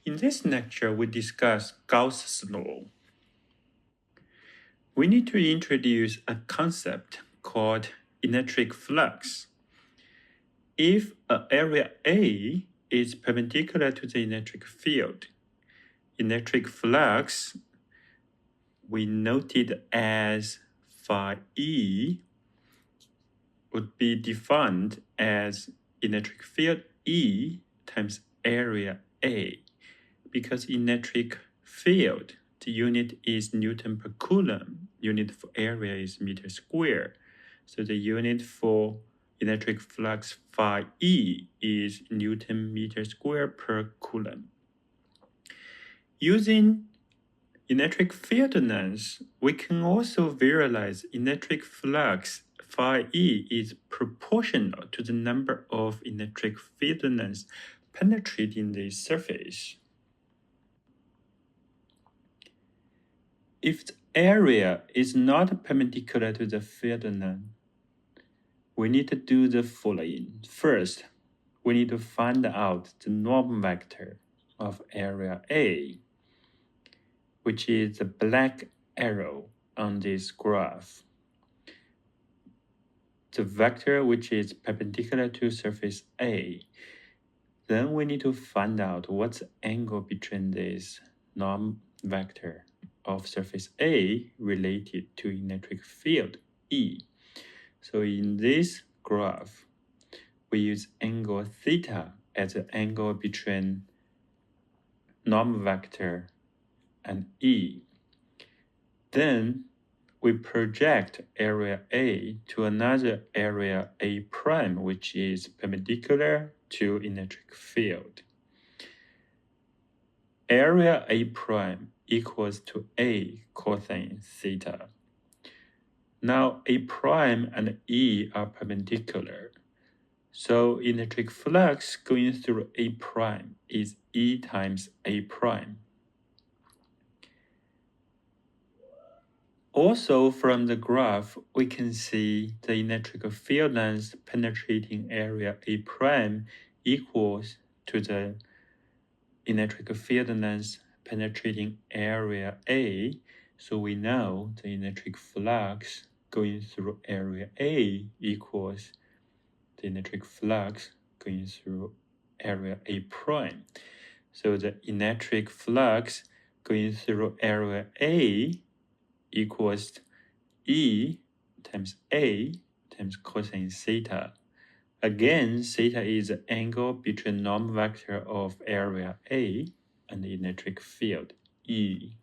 In this lecture, we discuss Gauss's law. We need to introduce a concept called electric flux. If an area A is perpendicular to the electric field, electric flux we noted as phi E would be defined as electric field E times area A. Because electric field, the unit is Newton per Coulomb, unit for area is meter square. So the unit for electric flux phi E is Newton meter square per Coulomb. Using electric field length, we can also visualize electric flux phi E is proportional to the number of electric field lengths penetrating the surface. If the area is not perpendicular to the field length, we need to do the following. First, we need to find out the norm vector of area A, which is the black arrow on this graph. The vector which is perpendicular to surface A. Then we need to find out what's the angle between this norm vector of surface A related to electric field E. So in this graph, we use angle theta as the angle between norm vector and E. Then we project area A to another area A prime, which is perpendicular to electric field. Area A prime equals to A cosine theta. Now A prime and E are perpendicular. So electric flux going through A prime is E times A prime. Also from the graph, we can see the electric field length penetrating area A prime equals to the electric field length penetrating area A. So we know the electric flux going through area A equals the electric flux going through area A prime. So the electric flux going through area A equals E times A times cosine theta. Again, theta is the angle between norm vector of area A and the electric field E.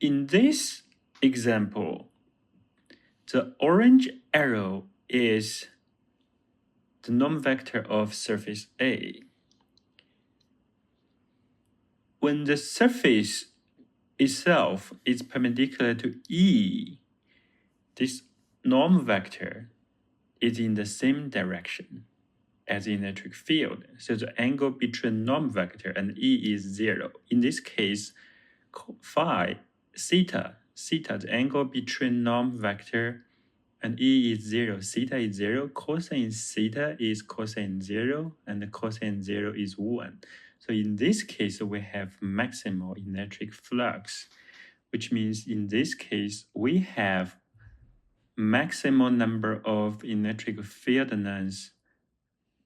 In this example, the orange arrow is the norm vector of surface A. When the surface itself is perpendicular to E, this norm vector is in the same direction as the electric field. So the angle between norm vector and E is 0. In this case, phi, theta, the angle between norm vector and E is 0. Theta is 0, cosine theta is cosine 0, and the cosine 0 is 1. So in this case, we have maximal electric flux, which means in this case, we have maximum number of electric field lengths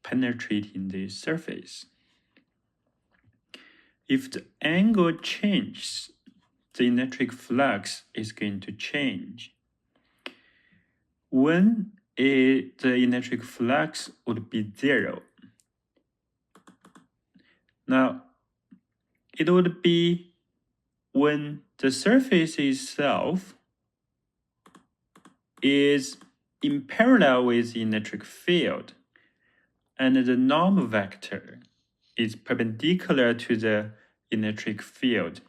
penetrating the surface. If the angle changes, the electric flux is going to change. When the electric flux would be 0, now it would be when the surface itself is in parallel with the electric field and the norm vector is perpendicular to the electric field.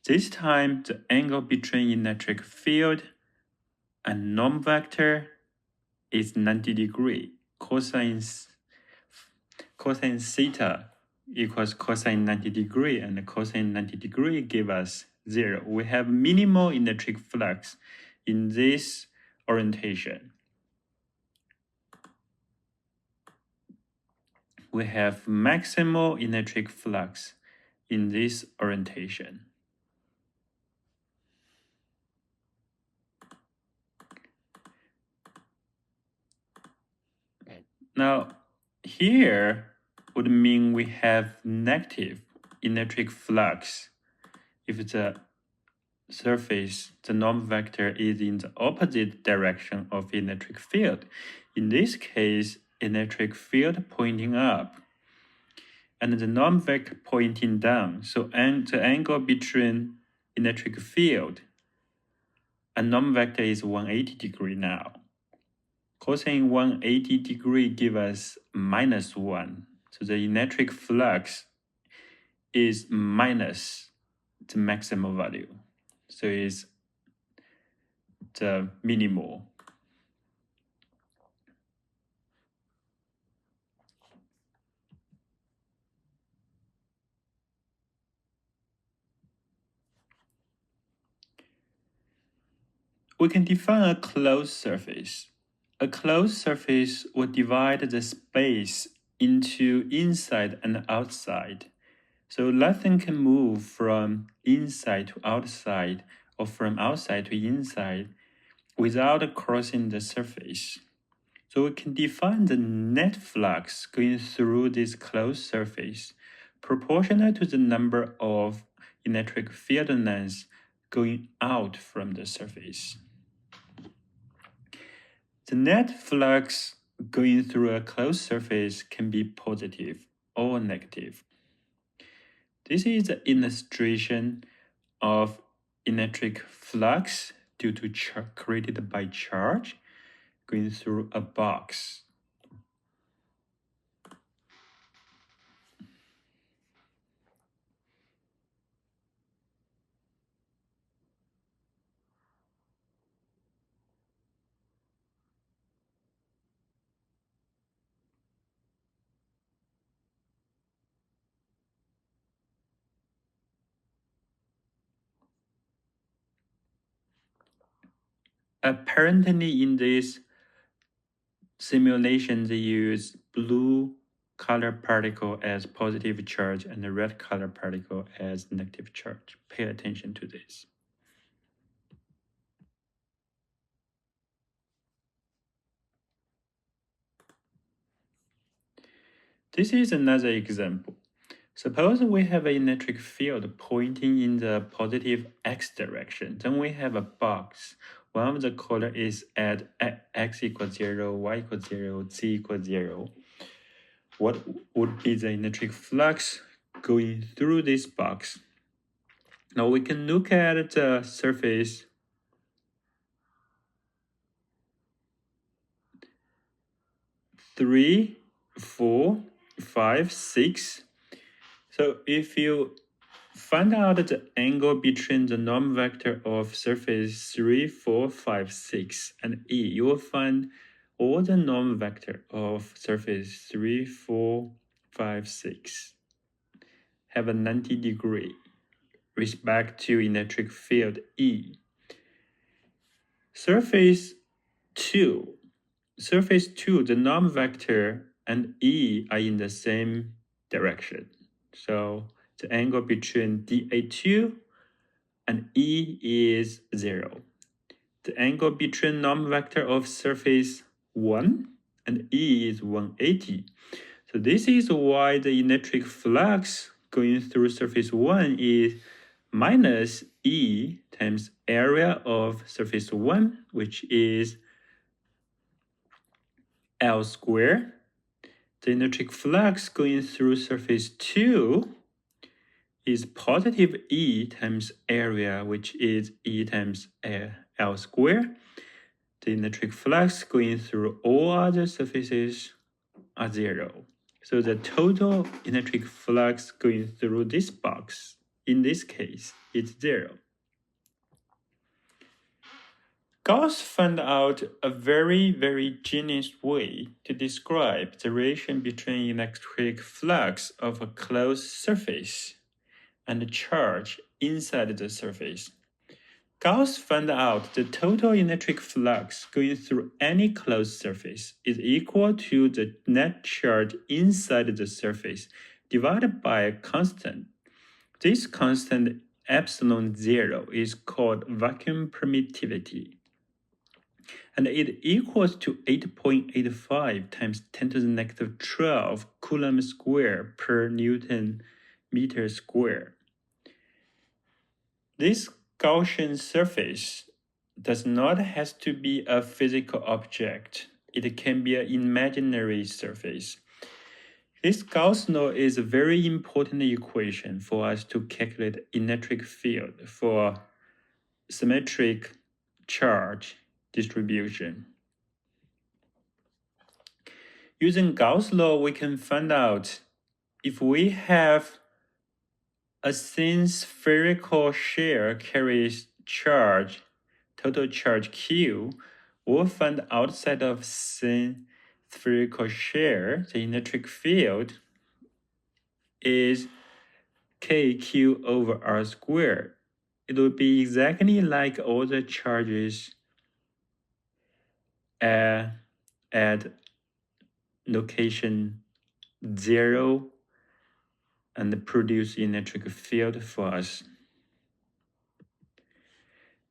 This time, the angle between electric field and norm vector is 90 degree. Cosine theta equals cosine 90 degree, and cosine 90 degree give us 0. We have minimal electric flux in this orientation. We have maximal electric flux in this orientation. Now, here would mean we have negative electric flux if the surface, the norm vector is in the opposite direction of electric field. In this case, electric field pointing up and the norm vector pointing down. So the angle between electric field and norm vector is 180 degree now. Cosine 180 degree give us -1. So the electric flux is minus the maximum value. So it's the minimal. We can define a closed surface. A closed surface will divide the space into inside and outside. So nothing can move from inside to outside or from outside to inside without crossing the surface. So we can define the net flux going through this closed surface proportional to the number of electric field lengths going out from the surface. The net flux going through a closed surface can be positive or negative. This is an illustration of electric flux due to created by charge going through a box. Apparently in this simulation, they use blue color particle as positive charge and the red color particle as negative charge. Pay attention to this. This is another example. Suppose we have an electric field pointing in the positive x direction. Then we have a box. One of the color is at x equals 0, y equals 0, z equals 0. What would be the electric flux going through this box? Now we can look at the surface 3, 4, 5, 6. So if you find out the angle between the norm vector of surface 3, 4, 5, 6, and E, you will find all the norm vector of surface 3, 4, 5, 6 have a 90 degree respect to electric field E. Surface 2, the norm vector and E are in the same direction. So the angle between dA2 and E is 0. The angle between norm vector of surface 1 and E is 180. So this is why the electric flux going through surface 1 is minus E times area of surface 1, which is L squared. The electric flux going through surface 2 is positive E times area, which is E times L squared. The electric flux going through all other surfaces are 0. So the total electric flux going through this box in this case, it's 0. Gauss found out a very genius way to describe the relation between electric flux of a closed surface and the charge inside the surface. Gauss found out the total electric flux going through any closed surface is equal to the net charge inside the surface divided by a constant. This constant epsilon 0 is called vacuum permittivity, and it equals to 8.85 times 10 to the negative 12 Coulomb square per Newton meter square. This Gaussian surface does not have to be a physical object. It can be an imaginary surface. This Gauss law is a very important equation for us to calculate electric field for symmetric charge distribution. Using Gauss law, we can find out if we have a thin spherical shell carries charge, total charge Q, we'll find outside of thin spherical shell, the electric field is kq over r squared. It will be exactly like all the charges at location 0 and produce electric field for us.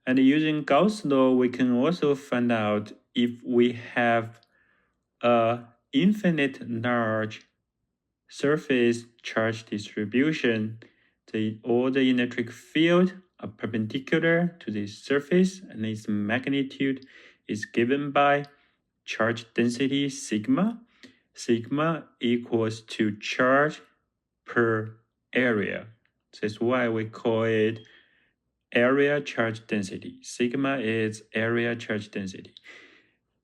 And using Gauss law, we can also find out if we have a infinite large surface charge distribution, all the electric field are perpendicular to the surface, and its magnitude is given by charge density sigma. Sigma equals to charge per area. That's why we call it area charge density. Sigma is area charge density.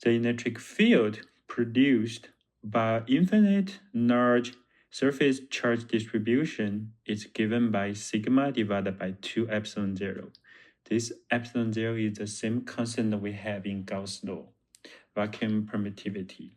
The electric field produced by infinite large surface charge distribution is given by sigma divided by 2 epsilon 0. This epsilon 0 is the same constant that we have in Gauss law, vacuum permittivity.